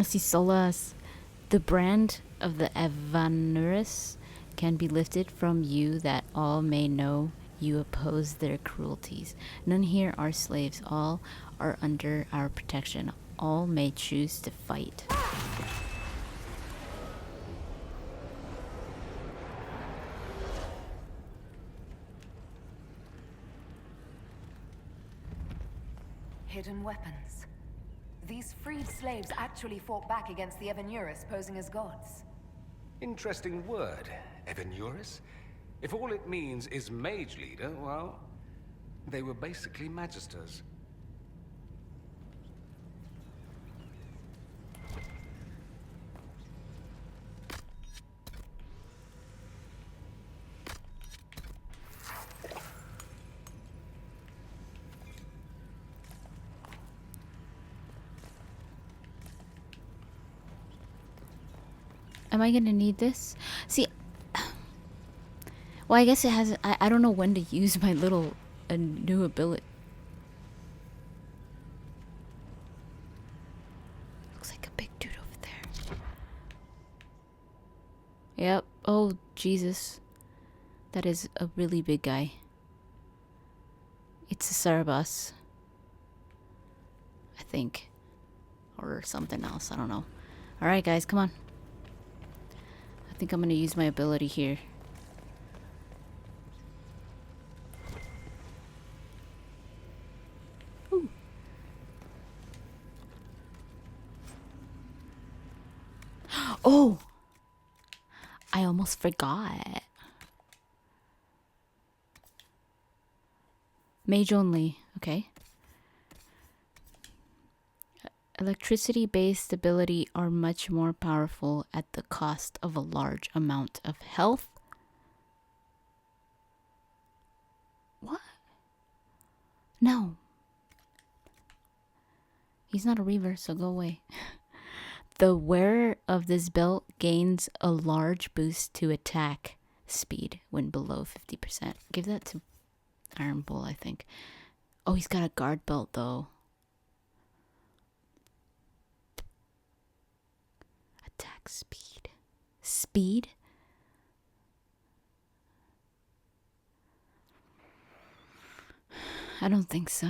to see Solas. The brand of the Evanurus can be lifted from you that all may know you oppose their cruelties. None here are slaves. All are under our protection. All may choose to fight. Hidden weapons. These freed slaves actually fought back against the Evanurus, posing as gods. Interesting word, Evanurus. If all it means is mage leader, well, they were basically magisters. Am I gonna need this? See, well, I guess it has. I don't know when to use my little new ability. Looks like a big dude over there. Yep. Oh, Jesus. That is a really big guy. It's a Cerebus. I think. Or something else. I don't know. Alright, guys, come on. I think I'm gonna use my ability here. Ooh. Oh! I almost forgot. Mage only. Okay. Electricity-based ability are much more powerful at the cost of a large amount of health. What? No. He's not a reaver, so go away. The wearer of this belt gains a large boost to attack speed when below 50%. Give that to Iron Bull, I think. Oh, he's got a guard belt, though. Attack speed. Speed? I don't think so.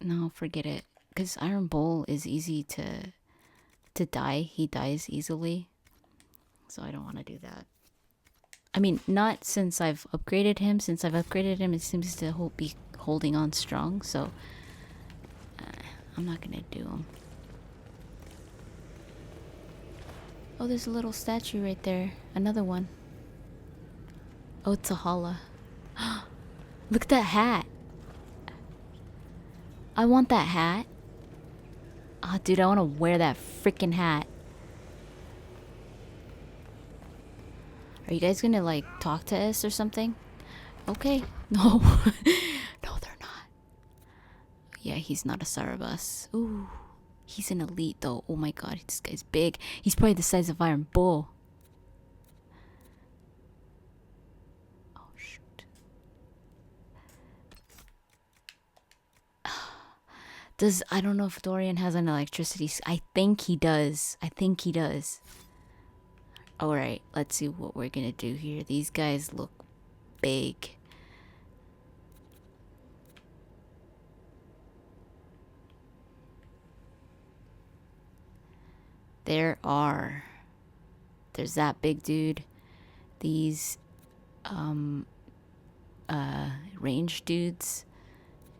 No, forget it. Because Iron Bull is easy to die. He dies easily. So I don't want to do that. I mean, not since I've upgraded him. Since I've upgraded him, it seems to be holding on strong. So I'm not going to do him. Oh, there's a little statue right there. Another one. Oh, it's a Hala. Look at that hat. I want that hat. Oh, dude, I want to wear that freaking hat. Are you guys gonna, like, talk to us or something? Okay. No. No, they're not. Yeah, he's not a Cerebus. Ooh. He's an elite, though. Oh my god, this guy's big. He's probably the size of Iron Bull. Oh, shoot. I don't know if Dorian has an electricity. I think he does. Alright, let's see what we're gonna do here. These guys look big. There's that big dude. These range dudes.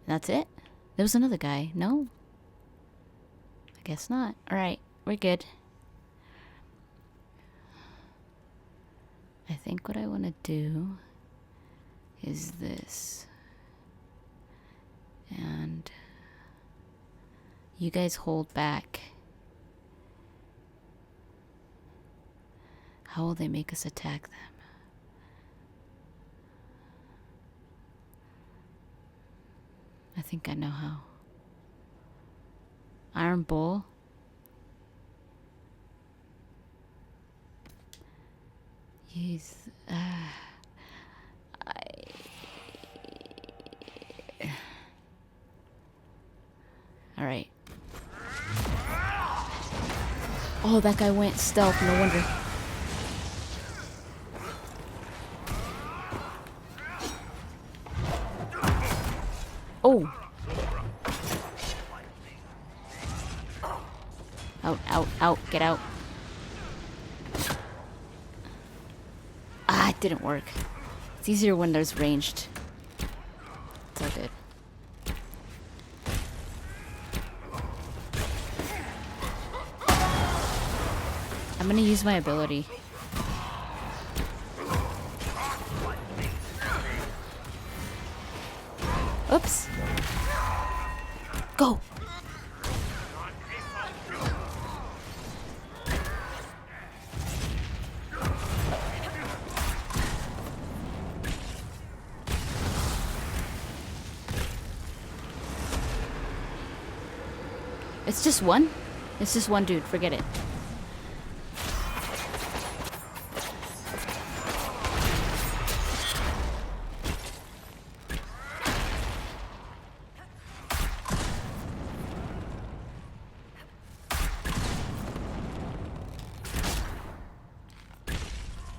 That's it? There was another guy. No? I guess not. Alright, we're good. I think what I want to do is this. And you guys hold back. How will they make us attack them? I think I know how. Iron Bull. He's all right. Oh, that guy went stealth, no wonder. Oh. Out, out, out, get out. Ah, it didn't work. It's easier when there's ranged. It's all good. I'm gonna use my ability. Oops. Go. It's just one? It's just one dude, forget it.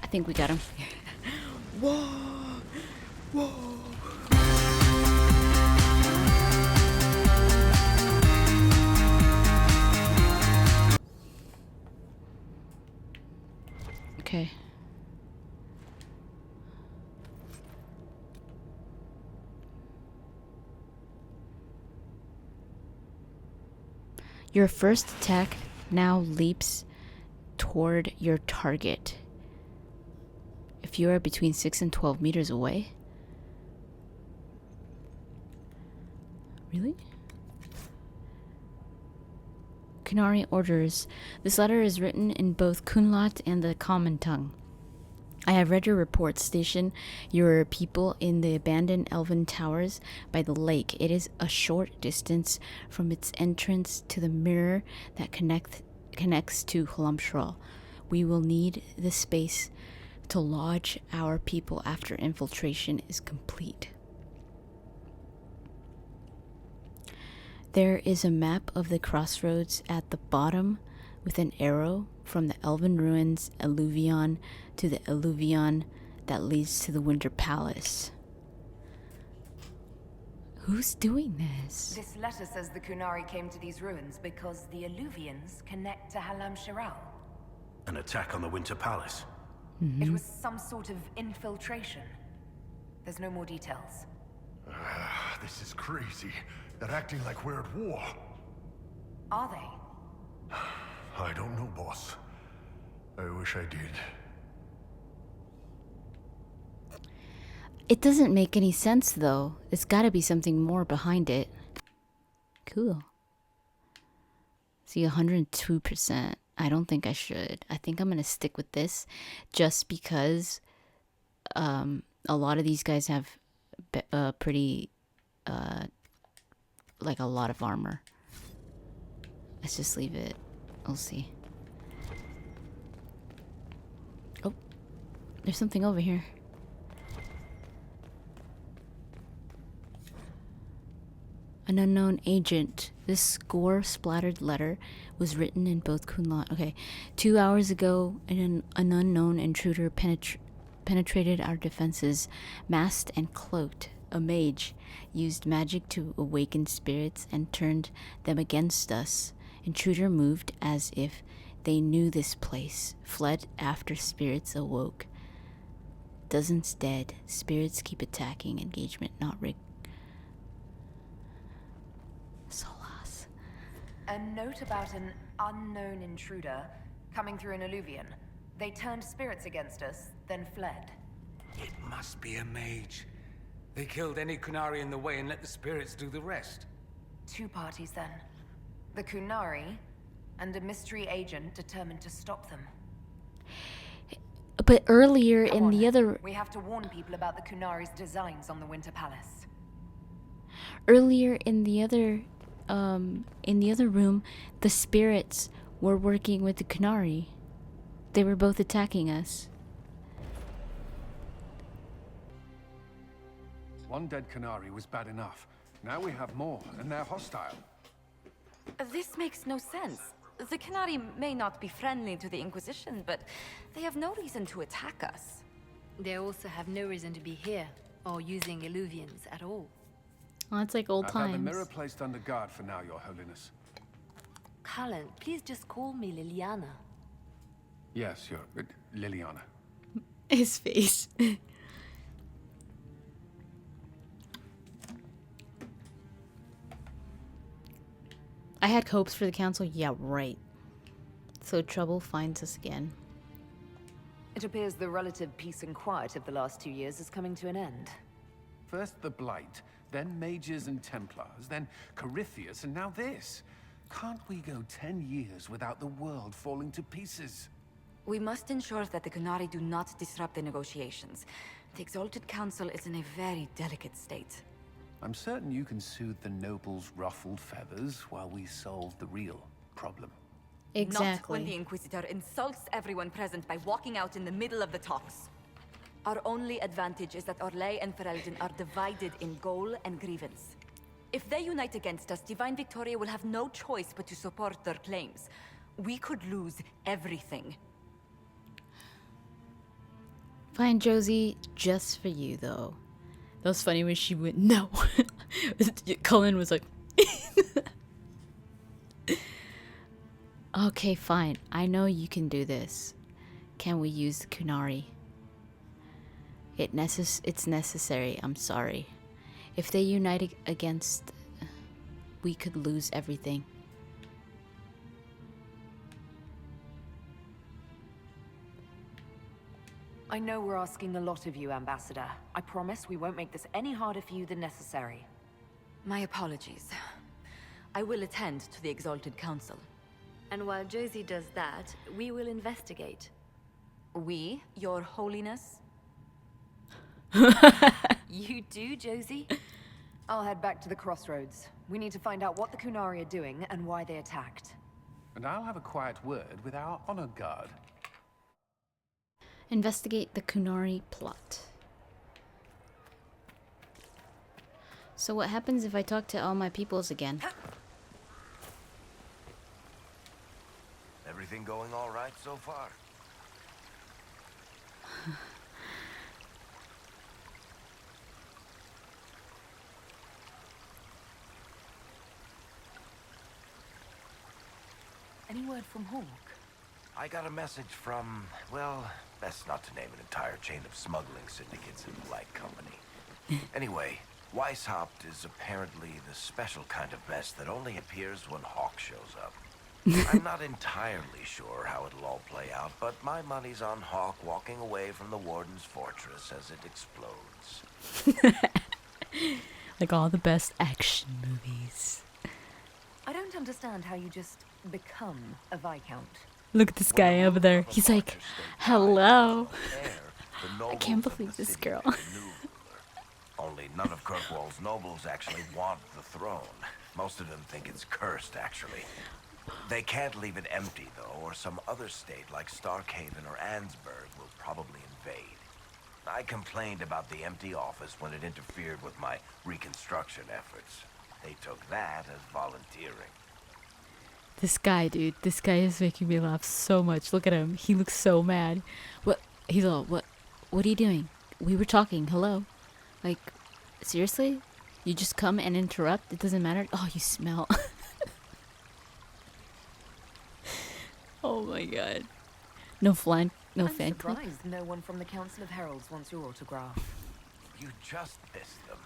I think we got him. Whoa! Whoa! Okay. Your first attack now leaps toward your target. If you are between 6 and 12 meters away. Really? Kunari orders. This letter is written in both Kunlat and the common tongue. I have read your report. Station your people in the abandoned elven towers by the lake. It is a short distance from its entrance to the mirror that connects to Halamshral. We will need the space to lodge our people after infiltration is complete. There is a map of the crossroads at the bottom with an arrow from the Elven Ruins Alluvion to the Alluvion that leads to the Winter Palace. Who's doing this? This letter says the Kunari came to these ruins because the Alluvians connect to Halam Shiral. An attack on the Winter Palace. It was some sort of infiltration. There's no more details. This is crazy. They're acting like we're at war. Are they? I don't know, boss. I wish I did. It doesn't make any sense, though. There's gotta be something more behind it. Cool. See, 102%. I don't think I should. I think I'm gonna stick with this just because a lot of these guys have pretty like a lot of armor. Let's just leave it. We'll see. Oh, there's something over here. An unknown agent. This gore-splattered letter was written in both Kunlat. Okay. 2 hours ago, an unknown intruder penetrated our defenses, masked and cloaked. A mage used magic to awaken spirits and turned them against us. Intruder moved as if they knew this place, fled after spirits awoke. Dozens dead. Spirits keep attacking. Engagement not rigged. Solas. A note about an unknown intruder coming through an alluvion. They turned spirits against us, then fled. It must be a mage. They killed any Kunari in the way and let the spirits do the rest. Two parties then. The Kunari and a mystery agent determined to stop them. But earlier Come in on. the other... We have to warn people about the Kunari's designs on the Winter Palace. Earlier in the other room, the spirits were working with the Kunari. They were both attacking us. One dead Kunari was bad enough. Now we have more, and they're hostile. This makes no sense. The Canary may not be friendly to the Inquisition, but they have no reason to attack us. They also have no reason to be here, or using Illuvians at all. Well, it's like old I've had the times. mirror placed under guard for now, Your Holiness. Cullen, please just call me Liliana. Yes, Your... Liliana. His face. I had hopes for the council. Yeah, right. So trouble finds us again. It appears the relative peace and quiet of the last 2 years is coming to an end. First the Blight, then Mages and Templars, then Corypheus, and now this. Can't we go 10 years without the world falling to pieces? We must ensure that the Canary do not disrupt the negotiations. The Exalted Council is in a very delicate state. I'm certain you can soothe the nobles' ruffled feathers while we solve the real problem. Not when the Exactly. Inquisitor insults everyone present by walking out in the middle of the talks. Our only advantage is that Orlais and Ferelden are divided in goal and grievance. If they unite against us, Divine Victoria will have no choice but to support their claims. We could lose everything. Fine, Josie, just for you, though. That was funny when she went, no. Cullen was like, okay, fine. I know you can do this. Can we use the Kunari? It's necessary. I'm sorry. If they unite against, we could lose everything. I know we're asking a lot of you, Ambassador. I promise we won't make this any harder for you than necessary. My apologies. I will attend to the Exalted Council. And while Josie does that, we will investigate. We, Your Holiness? You do, Josie? I'll head back to the crossroads. We need to find out what the Kunari are doing and why they attacked. And I'll have a quiet word with our honor guard. Investigate the Kunari plot. So what happens if I talk to all my peoples again? Everything going all right so far? Any word from Hawk? I got a message from, well, best not to name an entire chain of smuggling syndicates in the Light Company. Anyway, Weishaupt is apparently the special kind of mess that only appears when Hawk shows up. I'm not entirely sure how it'll all play out, but my money's on Hawk walking away from the Warden's fortress as it explodes. Like all the best action movies. I don't understand how you just become a Viscount. Look at this guy over there. He's like, hello. I can't believe this girl. Only none of Kirkwall's nobles actually want the throne. Most of them think it's cursed, actually. They can't leave it empty, though, or some other state like Starkhaven or Ansburg will probably invade. I complained about the empty office when it interfered with my reconstruction efforts. They took that as volunteering. This guy, dude. This guy is making me laugh so much. Look at him. He looks so mad. What? He's all, what are you doing? We were talking. Hello? Like, seriously? You just come and interrupt? It doesn't matter? Oh, you smell. Oh my god. No fan I'm club? surprised no one from the Council of Heralds wants your autograph. You just missed them.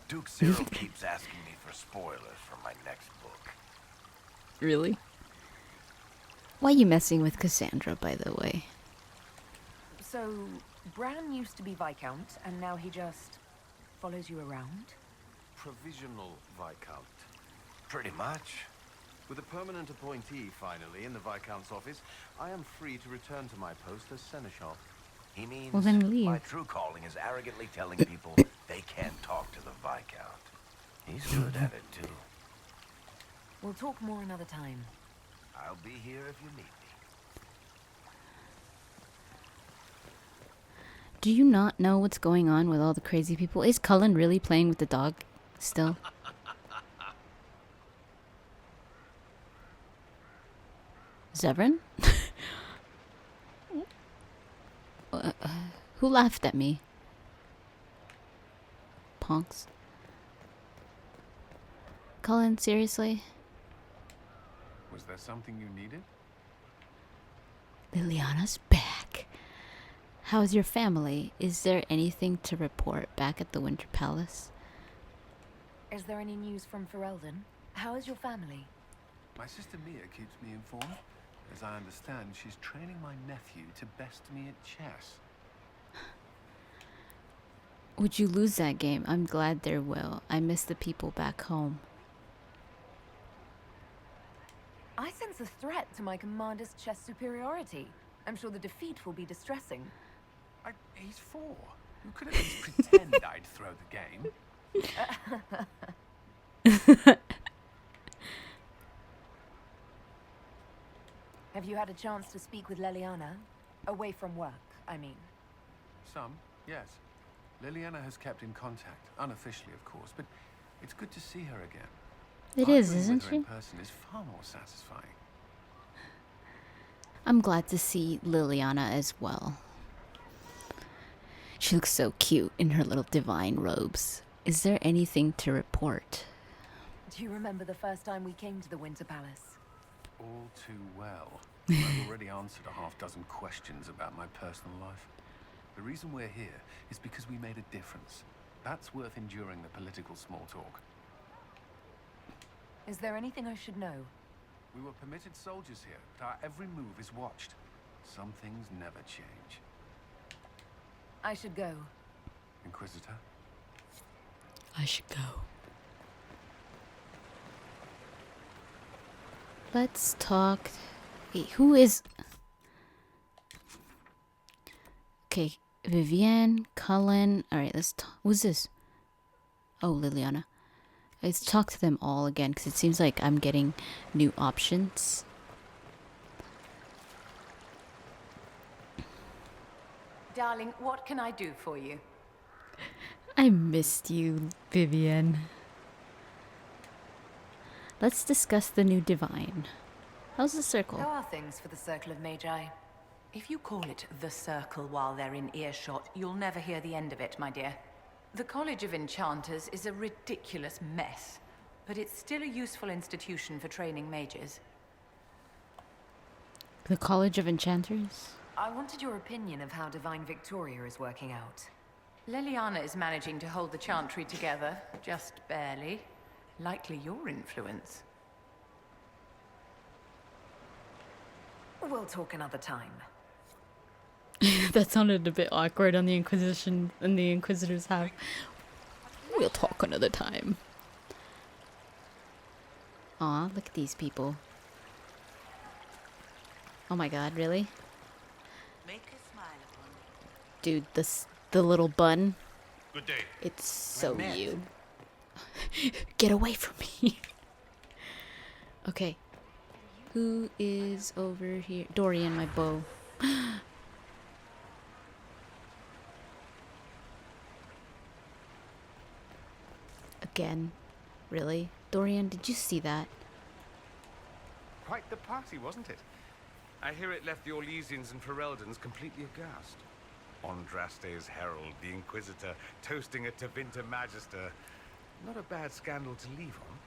Duke Cyril keeps asking me for spoilers for my next book. Really? Why are you messing with Cassandra, by the way? So, Bran used to be Viscount, and now he just follows you around? Provisional Viscount. Pretty much. With a permanent appointee, finally, in the Viscount's office, I am free to return to my post as Seneschal. He means Well, then leave. my true calling is arrogantly telling people they can't talk to the Viscount. He's good at it, too. We'll talk more another time. I'll be here if you need me. Do you not know what's going on with all the crazy people? Is Cullen really playing with the dog still? Zevran? Who laughed at me? Punks. Cullen, seriously? Was there something you needed? Liliana's back. How's your family? Is there anything to report back at the Winter Palace? Is there any news from Ferelden? How is your family? My sister Mia keeps me informed. As I understand, she's training my nephew to best me at chess. Would you lose that game? I'm glad they're well. I miss the people back home. I sense a threat to my commander's chess superiority. I'm sure the defeat will be distressing. He's 4. You could at least pretend I'd throw the game. Have you had a chance to speak with Leliana? Away from work, I mean. Some, yes. Liliana has kept in contact, unofficially of course, but it's good to see her again. It is, Arguing isn't with her in she? person is far more satisfying. I'm glad to see Liliana as well. She looks so cute in her little divine robes. Is there anything to report? Do you remember the first time we came to the Winter Palace? All too well. I've already answered a half-dozen questions about my personal life. The reason we're here is because we made a difference. That's worth enduring the political small talk. Is there anything I should know? We were permitted soldiers here, but our every move is watched. Some things never change. I should go. Inquisitor? I should go. Let's talk. Wait, who is... Okay, Vivienne, Cullen. Alright, let's talk. Who's this? Oh, Liliana. Let's talk to them all again, because it seems like I'm getting new options. Darling, what can I do for you? I missed you, Vivienne. Let's discuss the new divine. How's the circle? How are things for the Circle of Magi? If you call it the Circle while they're in earshot, you'll never hear the end of it, my dear. The College of Enchanters is a ridiculous mess, but it's still a useful institution for training mages. The College of Enchanters? I wanted your opinion of how Divine Victoria is working out. Leliana is managing to hold the Chantry together, just barely. Likely your influence. We'll talk another time. That sounded a bit awkward on the Inquisition and the Inquisitors have. We'll talk another time. Aw, look at these people. Oh my god, really? Make a smile upon me. Dude, the little bun. Good day. It's so you. Get away from me. Okay. Who is over here? Dorian, my bow. Again. Really? Dorian, did you see that? Quite the party, wasn't it? I hear it left the Orlesians and Fereldans completely aghast. Andraste's herald, the Inquisitor, toasting a Tevinter Magister. Not a bad scandal to leave on.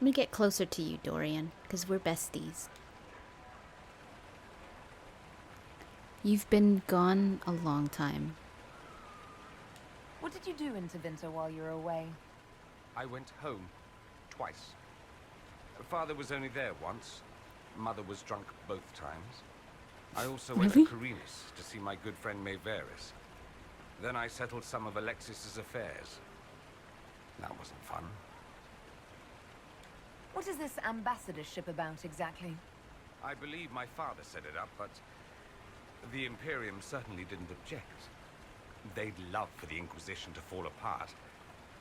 Let me get closer to you, Dorian, because we're besties. You've been gone a long time. What did you do in Tevinter while you were away? I went home. Twice. Father was only there once. Mother was drunk both times. I also went to Carinus to see my good friend Maeveris. Then I settled some of Alexis's affairs. That wasn't fun. What is this ambassadorship about exactly? I believe my father set it up, but the Imperium certainly didn't object. They'd love for the Inquisition to fall apart,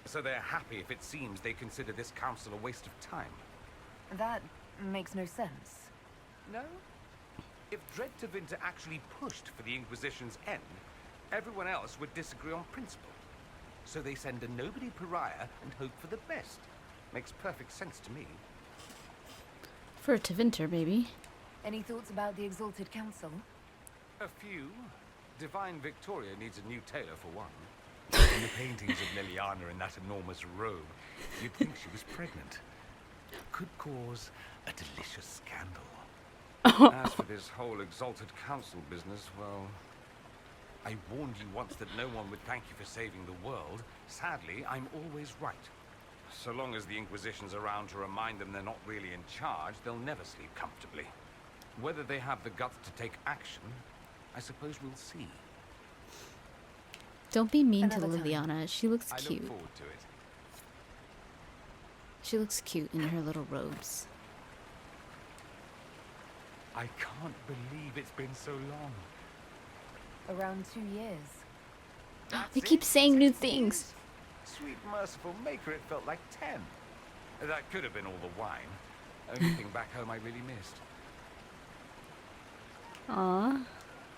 so they're happy if it seems they consider this council a waste of time. That makes no sense. No? If Dread Tevinter actually pushed for the Inquisition's end, Everyone else would disagree on principle. So they send a nobody pariah and hope for the best. Makes perfect sense to me. For Tevinter, maybe. Any thoughts about the Exalted Council? A few. Divine Victoria needs a new tailor for one. In the paintings of Liliana in that enormous robe, you'd think she was pregnant. Could cause a delicious scandal. As for this whole Exalted Council business, well, I warned you once that no one would thank you for saving the world. Sadly, I'm always right. So long as the Inquisition's around to remind them they're not really in charge, they'll never sleep comfortably. Whether they have the guts to take action, I suppose we'll see. Don't be mean Another to time. Liliana. She looks I cute. look forward to it. She looks cute in her little robes. I can't believe it's been so long. Around 2 years. They keep saying new things. Sweet merciful maker, it felt like 10. That could have been all the wine. Only thing back home I really missed. Aw.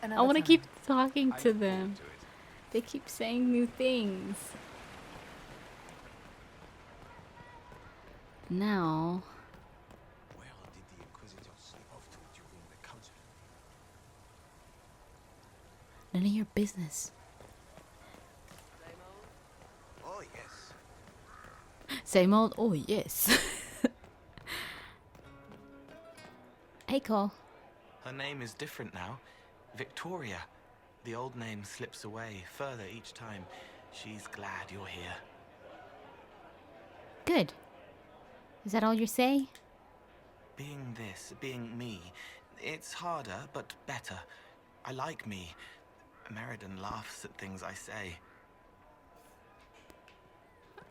I Another want to time. keep talking I to look forward them. to it. They keep saying new things. Now, Where did the Inquisitors slip off to during the council? none of your business. Oh, yes. Same old. Oh yes. Hey, Cole. Her name is different now. Victoria. The old name slips away further each time. She's glad you're here. Good. Is that all you say? Being this, being me, it's harder, but better. I like me. Meriden laughs at things I say.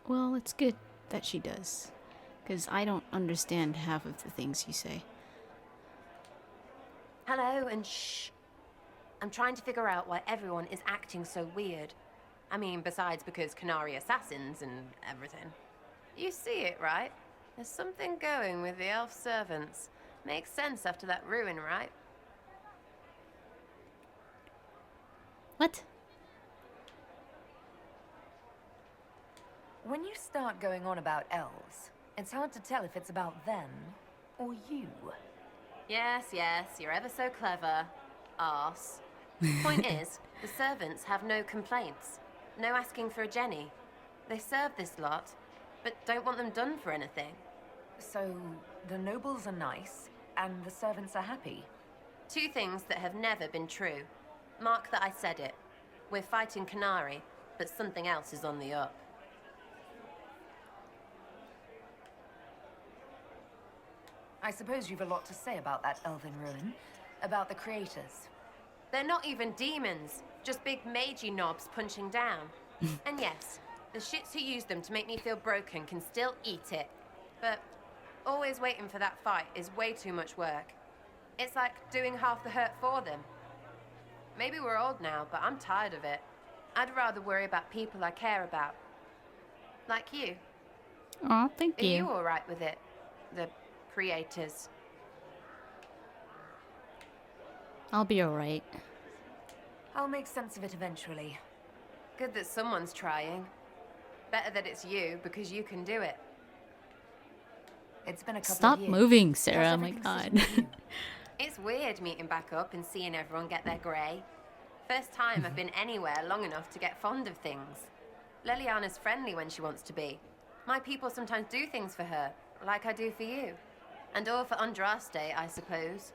Well, it's good that she does. Because I don't understand half of the things you say. Hello, and shh. I'm trying to figure out why everyone is acting so weird. I mean, besides because Canary assassins and everything. You see it, right? There's something going with the elf servants. Makes sense after that ruin, right? What? When you start going on about elves, it's hard to tell if it's about them or you. Yes, yes, you're ever so clever. Arse. Point is, the servants have no complaints. No asking for a Jenny. They serve this lot, but don't want them done for anything. So, the nobles are nice, and the servants are happy. Two things that have never been true. Mark that I said it. We're fighting Canary, but something else is on the up. I suppose you've a lot to say about that elven ruin. About the creators. They're not even demons, just big magey knobs punching down. And yes, the shits who use them to make me feel broken can still eat it. But always waiting for that fight is way too much work. It's like doing half the hurt for them. Maybe we're old now, but I'm tired of it. I'd rather worry about people I care about. Like you. Aw, thank Are you. you alright with it? The creators. I'll be alright. I'll make sense of it eventually. Good that someone's trying. Better that it's you, because you can do it. It's been a couple Stop of years. moving, Sarah. How's Oh my everything god. sitting with you? It's weird meeting back up and seeing everyone get their grey. First time I've been anywhere long enough to get fond of things. Liliana's friendly when she wants to be. My people sometimes do things for her, like I do for you. And all for Andraste, I suppose.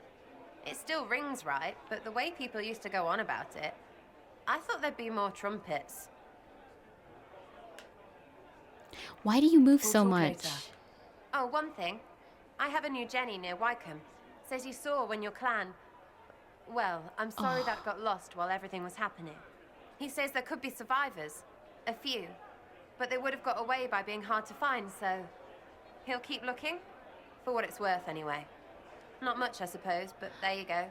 It still rings right, but the way people used to go on about it, I thought there'd be more trumpets. Why do you move We'll so talk much? later. Oh, one thing. I have a new Jenny near Wycombe. Says you saw when your clan... Well, I'm sorry that got lost while everything was happening. He says there could be survivors. A few. But they would have got away by being hard to find, so... He'll keep looking? For what it's worth, anyway. Not much, I suppose, but there you go.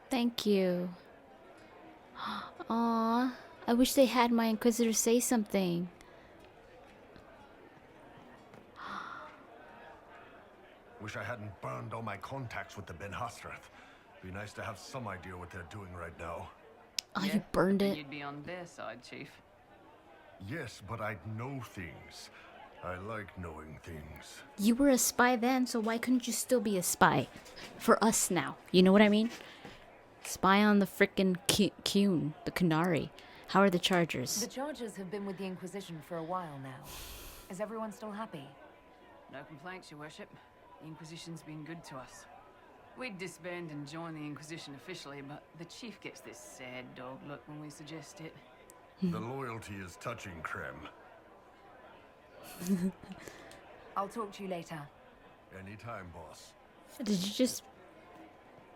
Thank you. Aw, I wish they had my Inquisitor say something. Wish I hadn't burned all my contacts with the Ben Hastrath. Be nice to have some idea what they're doing right now. Oh, you burned it. You'd be on their side, Chief. Yes, but I'd know things. I like knowing things. You were a spy then, so why couldn't you still be a spy? For us now. You know what I mean? Spy on the frickin' Kuhn, the Canary. How are the Chargers? The Chargers have been with the Inquisition for a while now. Is everyone still happy? No complaints, Your Worship. The Inquisition's been good to us. We'd disband and join the Inquisition officially, but the Chief gets this sad dog look when we suggest it. The loyalty is touching, Krem. I'll talk to you later. Anytime, boss. Did you just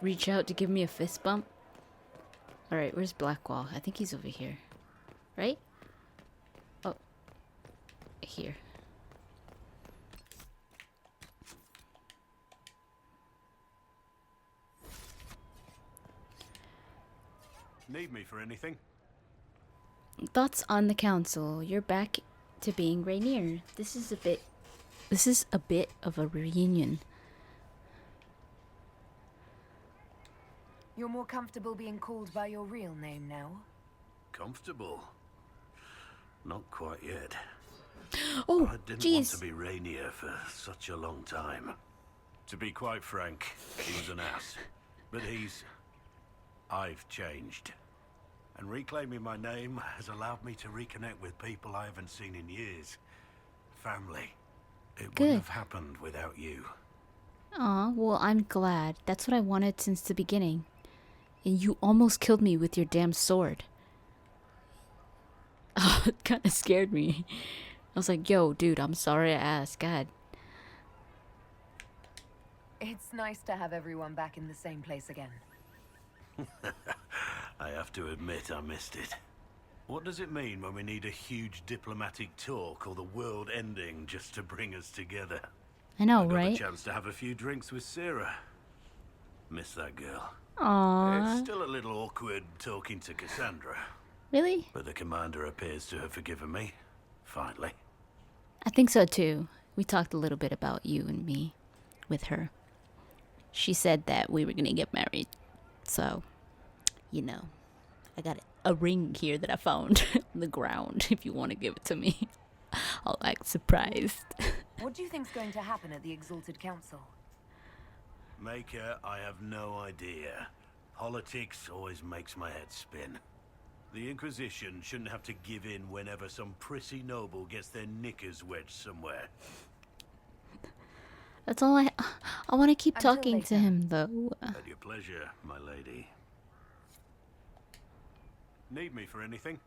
reach out to give me a fist bump? Alright, where's Blackwall? I think he's over here. Right? Oh. Here. Need me for anything? Thoughts on the council? You're back to being Rainier. This is a bit of a reunion. You're more comfortable being called by your real name now? Comfortable? Not quite yet. Oh, I didn't want to be Rainier for such a long time. To be quite frank, he was an ass. But I've changed. And reclaiming my name has allowed me to reconnect with people I haven't seen in years. Family. It wouldn't have happened without you. Aw, well, I'm glad. That's what I wanted since the beginning. And you almost killed me with your damn sword. Oh, it kind of scared me. I was like, yo, dude, I'm sorry I asked. God. It's nice to have everyone back in the same place again. I have to admit I missed it. What does it mean when we need a huge diplomatic talk or the world ending just to bring us together? I know, I got right? the chance to have a few drinks with Sarah. Miss that girl. Aww. It's still a little awkward talking to Cassandra. Really? But the commander appears to have forgiven me. Finally. I think so too. We talked a little bit about you and me with her. She said that we were gonna get married. So, you know, I got a ring here that I found on the ground. If you want to give it to me, I'll act surprised. What do you think's going to happen at the Exalted Council? Maker, I have no idea. Politics always makes my head spin. The Inquisition shouldn't have to give in whenever some prissy noble gets their knickers wedged somewhere. That's all I want to keep Until talking to later. him, though. At your pleasure, my lady. Need me for anything?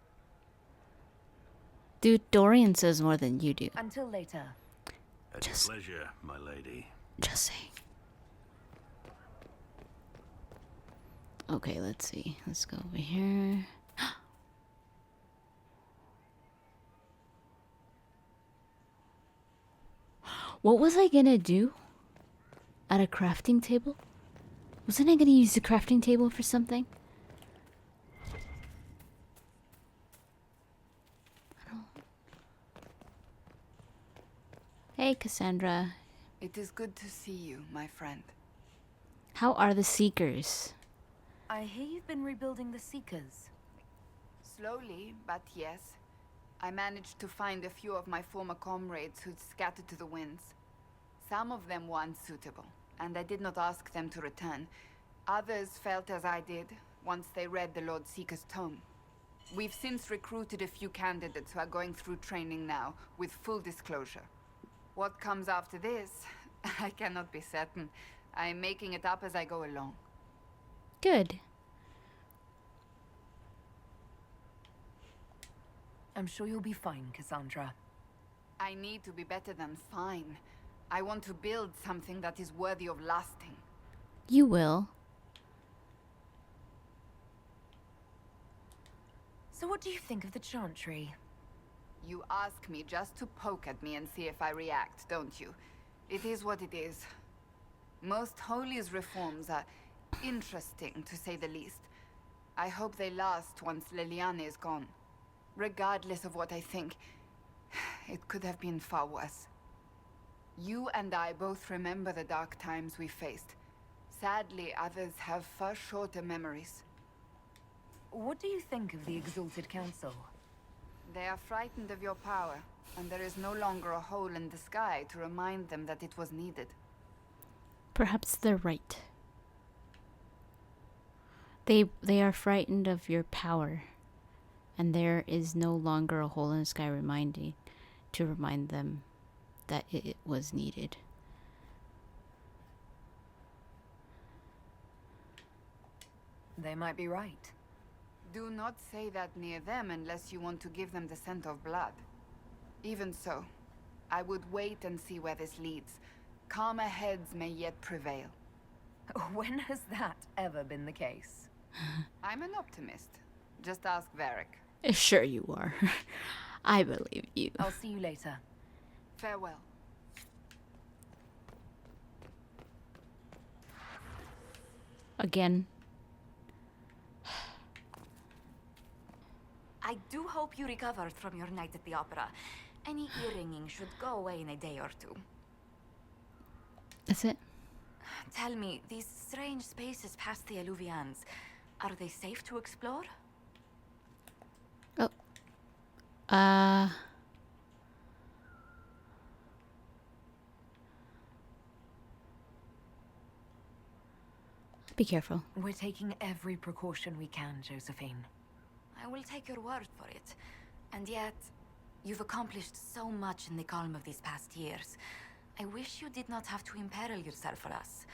Dude, Dorian says more than you do. Until later. At your pleasure, my lady. Just saying. Okay, let's see. Let's go over here. What was I gonna do at a crafting table? Wasn't I gonna use the crafting table for something? Hey, Cassandra. It is good to see you, my friend. How are the Seekers? I hear you've been rebuilding the Seekers. Slowly, but yes. I managed to find a few of my former comrades who'd scattered to the winds. Some of them were unsuitable, and I did not ask them to return. Others felt as I did, once they read the Lord Seeker's tome. We've since recruited a few candidates who are going through training now, with full disclosure. What comes after this, I cannot be certain. I am making it up as I go along. Good. I'm sure you'll be fine, Cassandra. I need to be better than fine. I want to build something that is worthy of lasting. You will. So what do you think of the Chantry? You ask me just to poke at me and see if I react, don't you? It is what it is. Most Holy's reforms are interesting, to say the least. I hope they last once Liliana is gone. Regardless of what I think, it could have been far worse. You and I both remember the dark times we faced. Sadly, others have far shorter memories. What do you think of the Exalted Council? They are frightened of your power, and there is no longer a hole in the sky to remind them that it was needed. Perhaps they're right. They are frightened of your power, and there is no longer a hole in the sky to remind them that it was needed. They might be right. Do not say that near them unless you want to give them the scent of blood. Even so, I would wait and see where this leads. Calmer heads may yet prevail. When has that ever been the case? I'm an optimist. Just ask Varric. Sure you are. I believe you. I'll see you later. Farewell. Again. I do hope you recovered from your night at the opera. Any ear-ringing should go away in a day or two. That's it. Tell me, these strange spaces past the Alluvians, are they safe to explore? Oh. Be careful. We're taking every precaution we can, Josephine. I will take your word for it. And yet, you've accomplished so much in the calm of these past years. I wish you did not have to imperil yourself for us.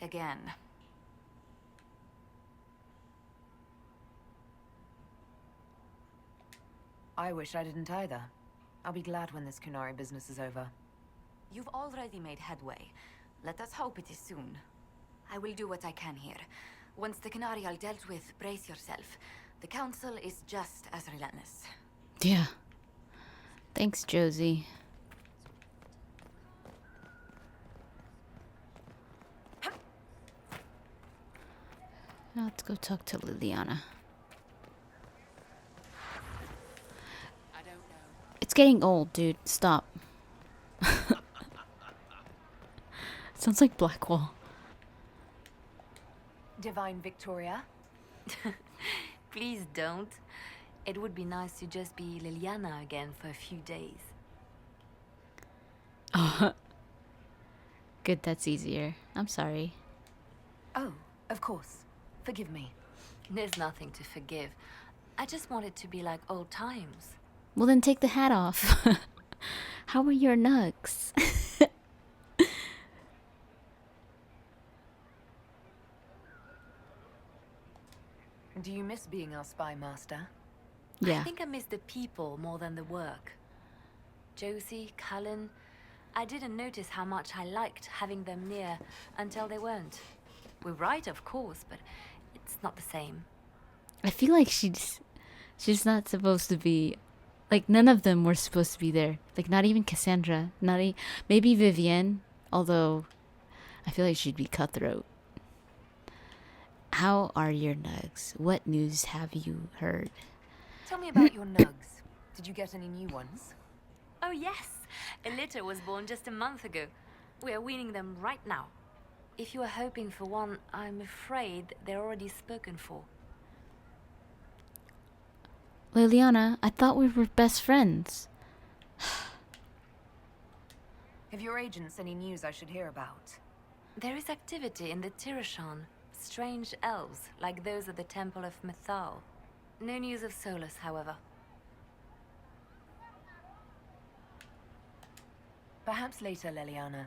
Again. I wish I didn't either. I'll be glad when this Kunari business is over. You've already made headway. Let us hope it is soon. I will do what I can here. Once the Kunari are dealt with, brace yourself. The Council is just as relentless. Yeah. Thanks, Josie. Now let's go talk to Liliana. It's getting old, dude. Stop. Sounds like Blackwall. Divine Victoria? Please don't. It would be nice to just be Liliana again for a few days. Good, that's easier. I'm sorry. Oh, of course. Forgive me. There's nothing to forgive. I just want it to be like old times. Well, then take the hat off. How are your nugs? Do you miss being our spy master? Yeah. I think I miss the people more than the work. Josie, Cullen, I didn't notice how much I liked having them near until they weren't. We're right, of course, but it's not the same. I feel like she's not supposed to be, like, none of them were supposed to be there. Like, not even Cassandra, maybe Vivienne, although I feel like she'd be cutthroat. How are your nugs? What news have you heard? Tell me about your nugs. Did you get any new ones? Oh yes, a litter was born just a month ago. We are weaning them right now. If you are hoping for one, I'm afraid they're already spoken for. Liliana, I thought we were best friends. Have your agents any news I should hear about? There is activity in the Tirashan. Strange elves, like those at the Temple of Mythal. No news of Solus, however. Perhaps later, Liliana.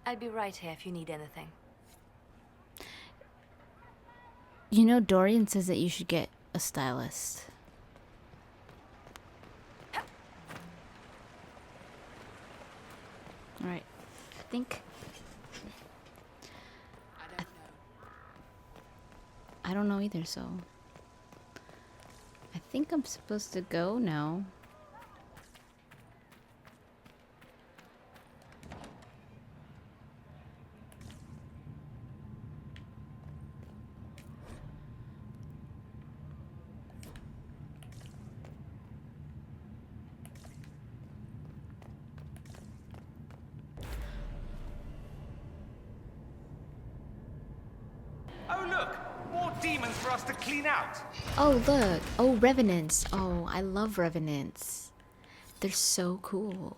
I'll be right here if you need anything. You know, Dorian says that you should get a stylist. Alright. I think... I don't know either, so... I think I'm supposed to go now. demons for us to clean out. Oh, look. Oh, revenants. Oh, I love revenants. They're so cool.